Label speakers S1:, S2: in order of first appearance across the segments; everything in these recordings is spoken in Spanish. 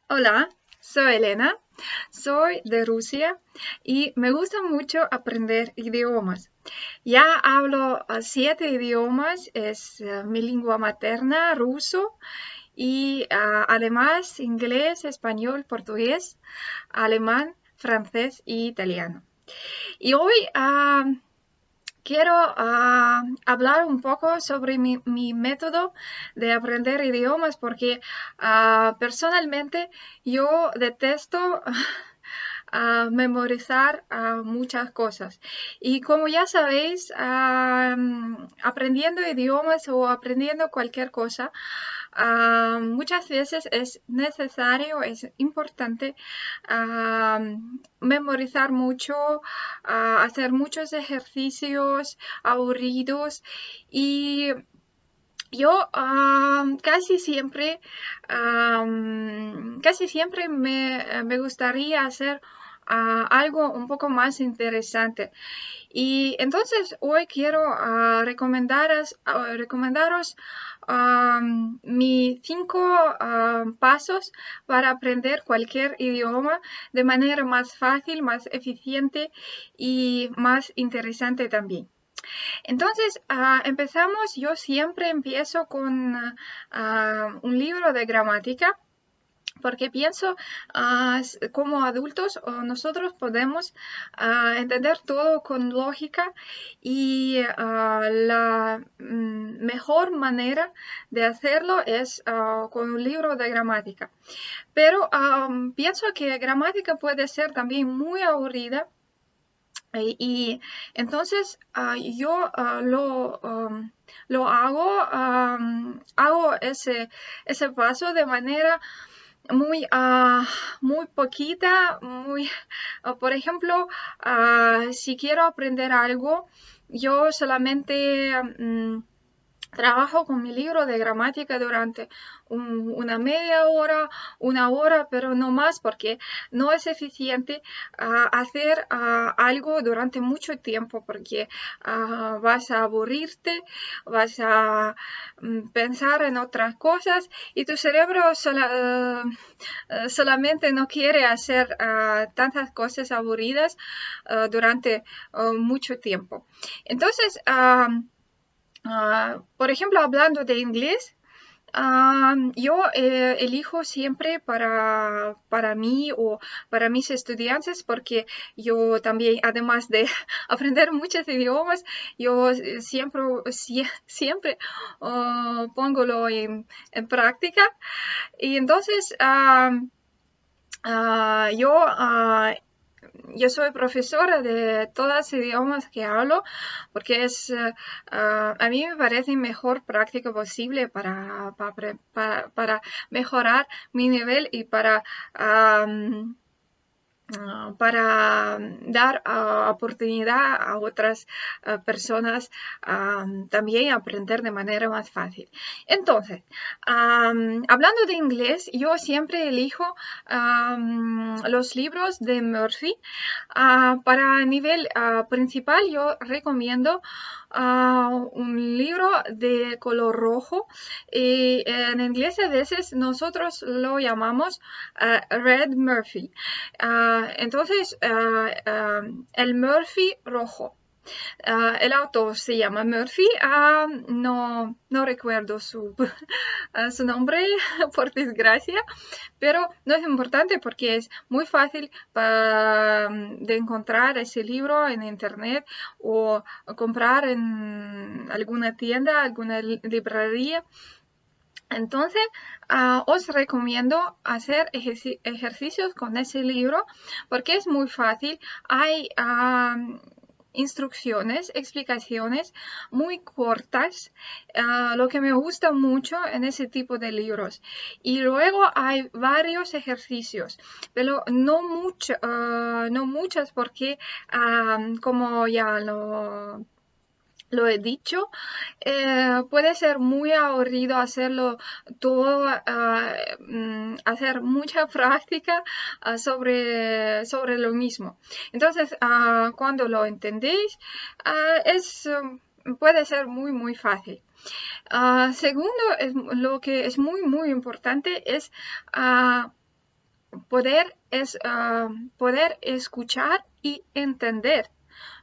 S1: Hola, soy Elena, soy de Rusia y me gusta mucho aprender idiomas. Ya hablo 7 idiomas, es mi lengua materna, ruso, y además inglés, español, portugués, alemán, francés y italiano. Y hoy quiero hablar un poco sobre mi método de aprender idiomas porque personalmente yo detesto memorizar muchas cosas. Y como ya sabéis, aprendiendo idiomas o aprendiendo cualquier cosa, muchas veces es necesario, es importante ah, memorizar mucho, hacer muchos ejercicios aburridos y yo casi siempre me gustaría hacer algo un poco más interesante. Y entonces hoy quiero recomendaros mis 5 pasos para aprender cualquier idioma de manera más fácil, más eficiente y más interesante también. Entonces, empezamos, yo siempre empiezo con un libro de gramática. Porque pienso, como adultos, nosotros podemos entender todo con lógica y la mejor manera de hacerlo es con un libro de gramática. Pero pienso que gramática puede ser también muy aburrida y entonces yo lo hago, hago ese paso de manera muy, muy poquita, por ejemplo, si quiero aprender algo, yo solamente trabajo con mi libro de gramática durante una media hora, una hora, pero no más porque no es eficiente hacer algo durante mucho tiempo porque vas a aburrirte, vas a pensar en otras cosas y tu cerebro solamente no quiere hacer tantas cosas aburridas durante mucho tiempo. Entonces, por ejemplo, hablando de inglés, yo elijo siempre para mí o para mis estudiantes, porque yo también, además de aprender muchos idiomas, yo siempre pongo en práctica. Y entonces, yo yo soy profesora de todos los idiomas que hablo porque a mí me parece mejor práctica posible para mejorar mi nivel y para dar oportunidad a otras personas también aprender de manera más fácil. Entonces, hablando de inglés, yo siempre elijo los libros de Murphy. Para nivel principal, yo recomiendo un libro de color rojo y en inglés a veces nosotros lo llamamos Red Murphy. Entonces, el Murphy rojo. El autor se llama Murphy, no recuerdo su nombre, por desgracia, pero no es importante porque es muy fácil de encontrar ese libro en internet o comprar en alguna tienda, alguna librería. Entonces, os recomiendo hacer ejercicios con ese libro porque es muy fácil. Hay instrucciones, explicaciones muy cortas, lo que me gusta mucho en ese tipo de libros. Y luego hay varios ejercicios, pero no muchas porque como ya lo he dicho, puede ser muy aburrido hacerlo todo, hacer mucha práctica sobre lo mismo. Entonces, cuando lo entendéis, puede ser muy, muy fácil. Segundo, lo que es muy, muy importante es poder escuchar y entender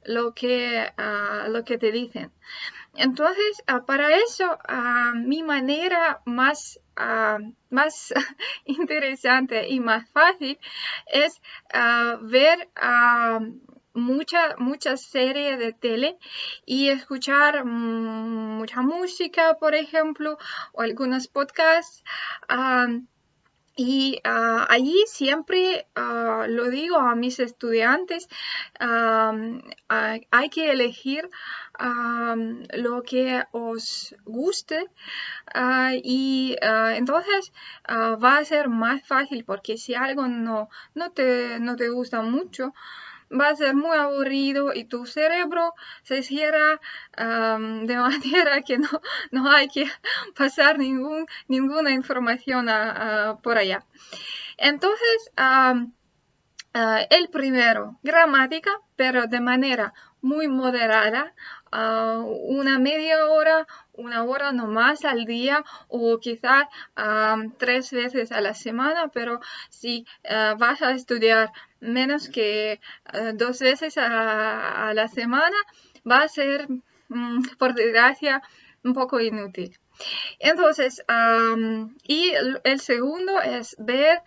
S1: lo que te dicen. Entonces, para eso, mi manera más interesante y más fácil es ver muchas series de tele y escuchar mucha música, por ejemplo, o algunos podcasts. Y allí siempre lo digo a mis estudiantes, hay que elegir lo que os guste y entonces va a ser más fácil porque si algo no te gusta mucho, va a ser muy aburrido y tu cerebro se cierra de manera que no hay que pasar ninguna información por allá. Entonces, el primero, gramática, pero de manera muy moderada, una media hora, una hora nomás al día o quizás 3 veces a la semana, pero si vas a estudiar menos que 2 veces a la semana, va a ser, por desgracia, un poco inútil. Entonces, y el segundo es ver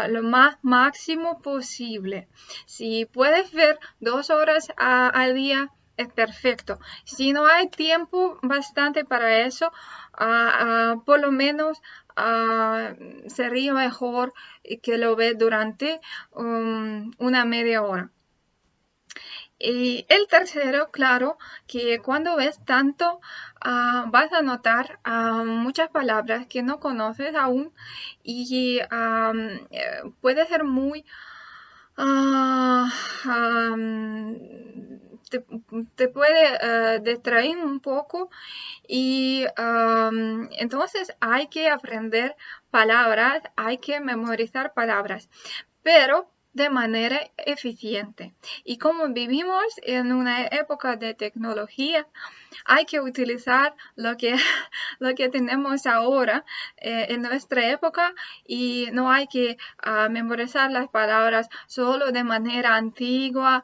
S1: lo más máximo posible. Si puedes ver 2 horas al día, es perfecto. Si no hay tiempo bastante para eso, por lo menos sería mejor que lo veas durante una media hora. Y el tercero, claro, que cuando ves tanto, vas a notar muchas palabras que no conoces aún y puede ser muy... ah, te, te puede distraer un poco y entonces hay que aprender palabras, hay que memorizar palabras, pero de manera eficiente. Y como vivimos en una época de tecnología, hay que utilizar lo que tenemos ahora en nuestra época y no hay que memorizar las palabras solo de manera antigua,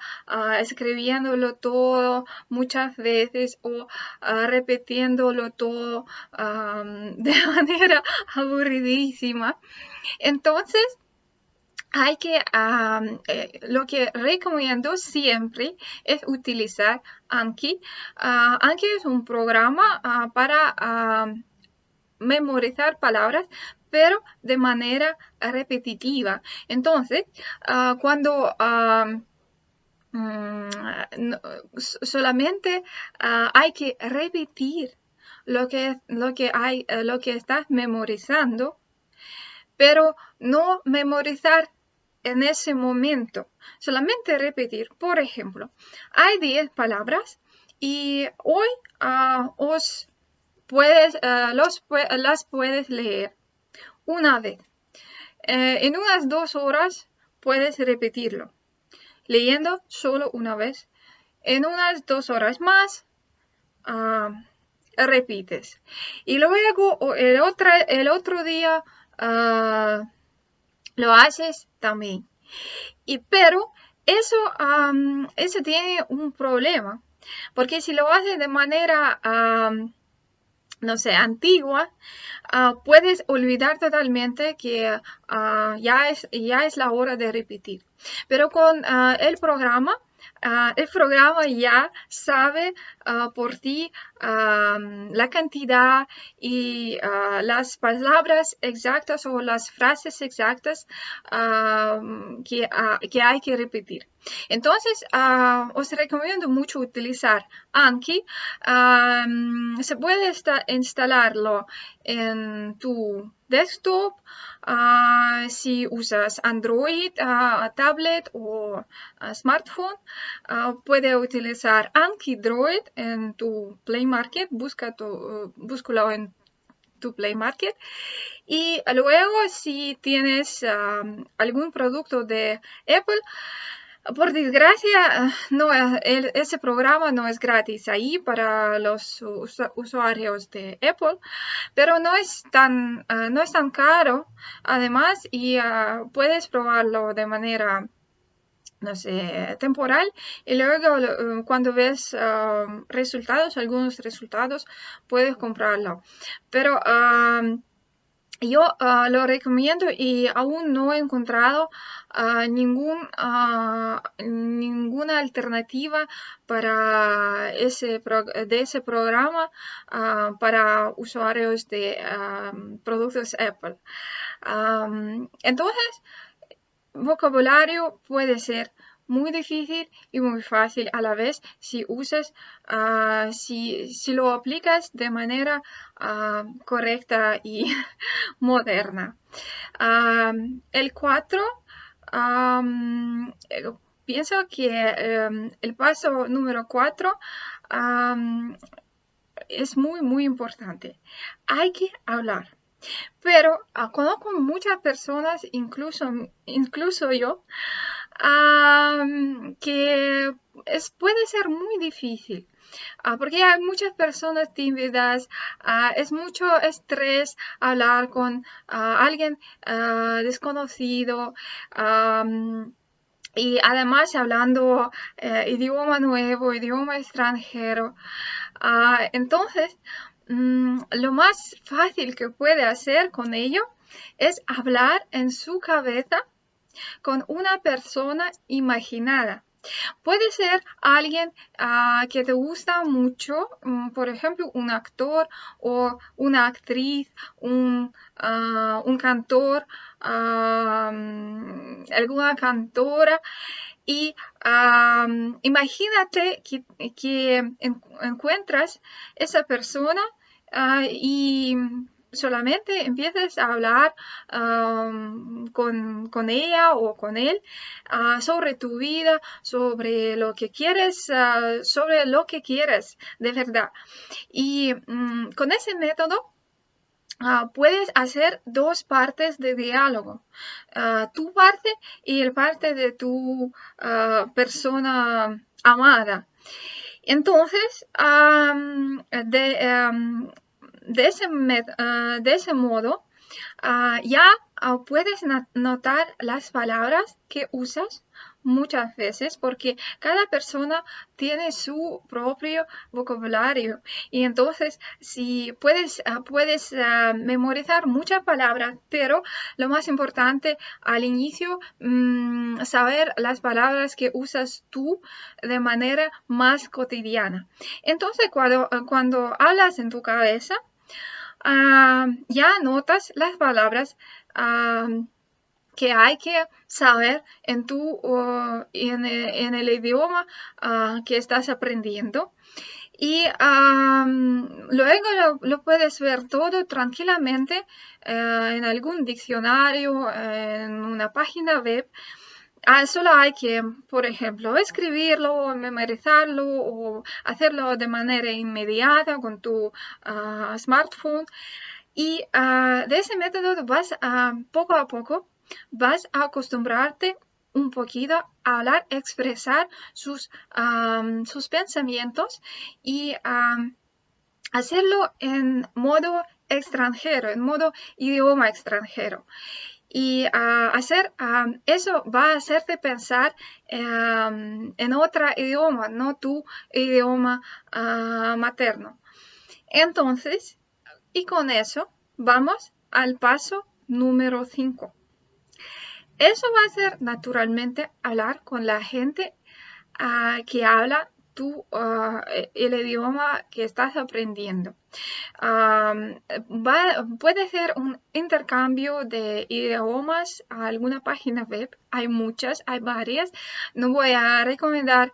S1: escribiéndolo todo muchas veces o repitiéndolo todo de manera aburridísima. Entonces, hay que, lo que recomiendo siempre es utilizar Anki. Anki es un programa para memorizar palabras, pero de manera repetitiva. Entonces, cuando solamente hay que repetir lo que estás memorizando, pero no memorizar en ese momento, solamente repetir. Por ejemplo, hay 10 palabras y hoy las puedes leer una vez. En unas 2 horas puedes repetirlo, leyendo solo una vez. En unas 2 horas más, repites. Y luego el otro día lo haces también. Pero eso tiene un problema, porque si lo haces de manera, no sé, antigua, puedes olvidar totalmente que ya es la hora de repetir. Pero con el programa ya sabe por ti la cantidad y las palabras exactas o las frases exactas que hay que repetir. Entonces, os recomiendo mucho utilizar Anki. Se puede instalarlo en tu desktop si usas Android, tablet o smartphone. Puede utilizar Anki Droid en tu Play Market. Búscalo en tu Play Market. Y luego, si tienes algún producto de Apple, Por desgracia, no, ese programa no es gratis ahí para los usuarios de Apple, pero no es tan caro, además, y puedes probarlo de manera, no sé, temporal, y luego cuando ves algunos resultados, puedes comprarlo. Pero yo lo recomiendo y aún no he encontrado ninguna alternativa de ese programa para usuarios de productos Apple. Entonces, vocabulario puede ser muy difícil y muy fácil a la vez si lo aplicas de manera correcta y moderna. El 4, pienso que el paso número 4 es muy, muy importante. Hay que hablar. Pero conozco muchas personas, incluso yo, que puede ser muy difícil. Porque hay muchas personas tímidas, es mucho estrés hablar con alguien desconocido, y además hablando idioma nuevo, idioma extranjero. Entonces, lo más fácil que puede hacer con ello es hablar en su cabeza con una persona imaginada. Puede ser alguien que te gusta mucho, por ejemplo, un actor o una actriz, un cantor, alguna cantora. Y imagínate que encuentras esa persona y solamente empieces a hablar con ella o con él sobre tu vida, sobre lo que quieres, de verdad. Y con ese método puedes hacer dos partes de diálogo, tu parte y el parte de tu persona amada. Entonces, de ese modo, ya puedes notar las palabras que usas muchas veces porque cada persona tiene su propio vocabulario y entonces si puedes memorizar muchas palabras, pero lo más importante al inicio saber las palabras que usas tú de manera más cotidiana. Entonces cuando hablas en tu cabeza ya notas las palabras que hay que saber en el idioma que estás aprendiendo. Y luego lo puedes ver todo tranquilamente en algún diccionario, en una página web. Solo hay que, por ejemplo, escribirlo, memorizarlo o hacerlo de manera inmediata con tu smartphone. Y de ese método poco a poco, vas a acostumbrarte un poquito a hablar, expresar sus pensamientos y hacerlo en modo extranjero, en modo idioma extranjero. Y eso va a hacerte pensar en otro idioma, no tu idioma materno. Entonces, y con eso vamos al paso número 5. Eso va a ser naturalmente hablar con la gente que habla el idioma que estás aprendiendo. Puede ser un intercambio de idiomas a alguna página web. Hay muchas, hay varias. No voy a recomendar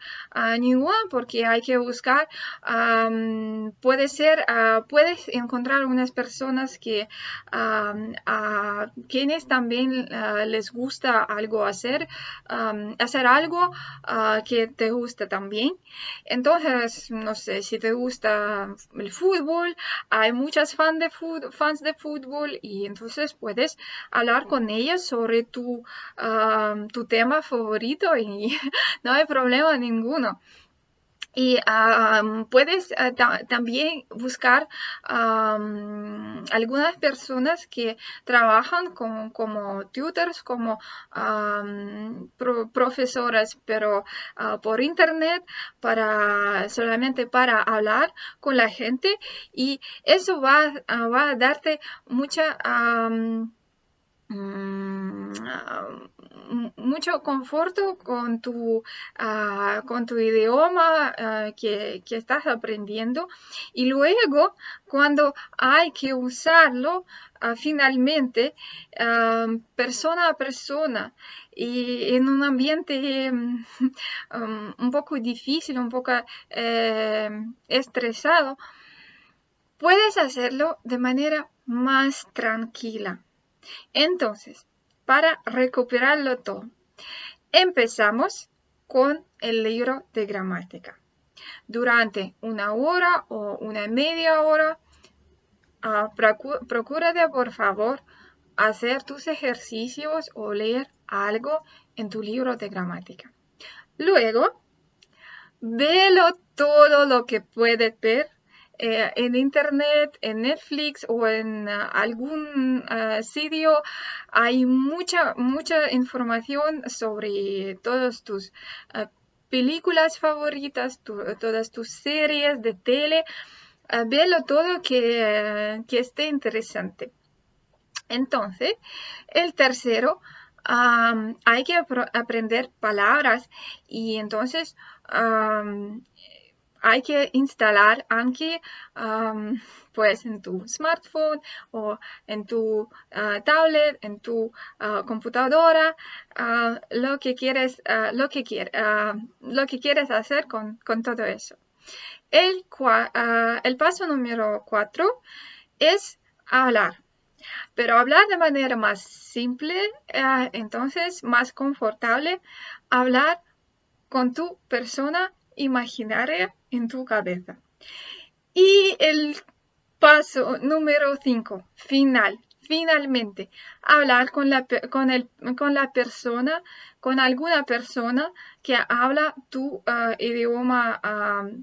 S1: ninguna porque hay que buscar. Puedes encontrar unas personas que a quienes también les gusta algo hacer algo que te gusta también. Entonces, no sé, si te gusta el fútbol, fútbol, hay muchas fans de fútbol y entonces puedes hablar con ellas sobre tu tema favorito y no hay problema ninguno. Y puedes también buscar algunas personas que trabajan como tutors, como profesoras, pero por internet, solamente para hablar con la gente. Y eso va a darte mucha mucho conforto con tu idioma que estás aprendiendo, y luego cuando hay que usarlo finalmente persona a persona y en un ambiente un poco difícil, un poco estresado, puedes hacerlo de manera más tranquila. Entonces, para recuperarlo todo, empezamos con el libro de gramática. Durante una hora o una media hora, procúrate por favor hacer tus ejercicios o leer algo en tu libro de gramática. Luego, velo todo lo que puedes ver en internet, en Netflix o en algún sitio. Hay mucha información sobre todas tus películas favoritas, todas tus series de tele. Velo todo que esté interesante. Entonces, el tercero, hay que aprender palabras y entonces hay que instalar Anki pues en tu smartphone o en tu tablet, en tu computadora, lo que quieres hacer con todo eso. El paso número 4 es hablar. Pero hablar de manera más simple, entonces más confortable, hablar con tu persona imaginaria en tu cabeza. Y el paso número 5, finalmente, hablar con alguna persona que habla tu idioma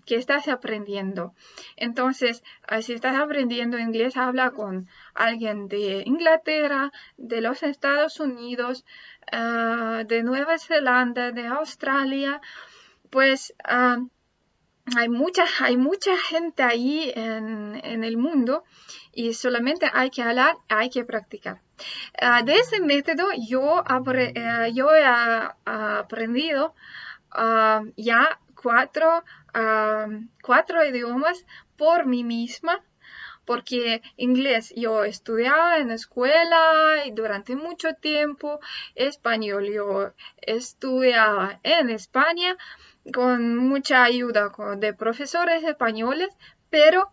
S1: que estás aprendiendo. Entonces, si estás aprendiendo inglés, habla con alguien de Inglaterra, de los Estados Unidos, de Nueva Zelanda, de Australia. Pues hay mucha gente ahí en el mundo y solamente hay que hablar, hay que practicar. De ese método yo he aprendido ya cuatro idiomas por mí misma, porque inglés yo estudiaba en escuela y durante mucho tiempo, español yo estudiaba en España con mucha ayuda de profesores españoles, pero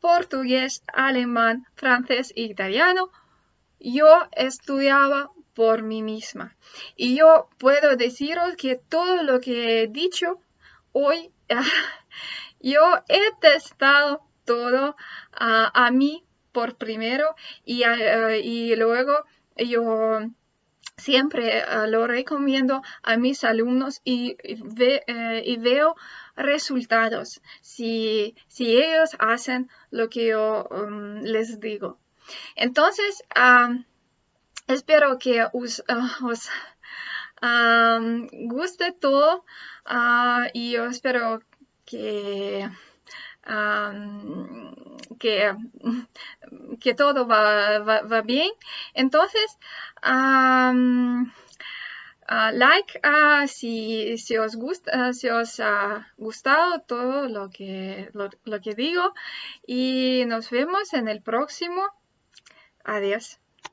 S1: portugués, alemán, francés e italiano yo estudiaba por mí misma. Y yo puedo deciros que todo lo que he dicho hoy, yo he testado todo a mí por primero y luego yo siempre lo recomiendo a mis alumnos y veo resultados si ellos hacen lo que yo les digo. Entonces, espero que os guste todo y yo espero que que todo va bien. Entonces, like si os gusta, si os ha gustado todo lo que digo, y nos vemos en el próximo. Adiós.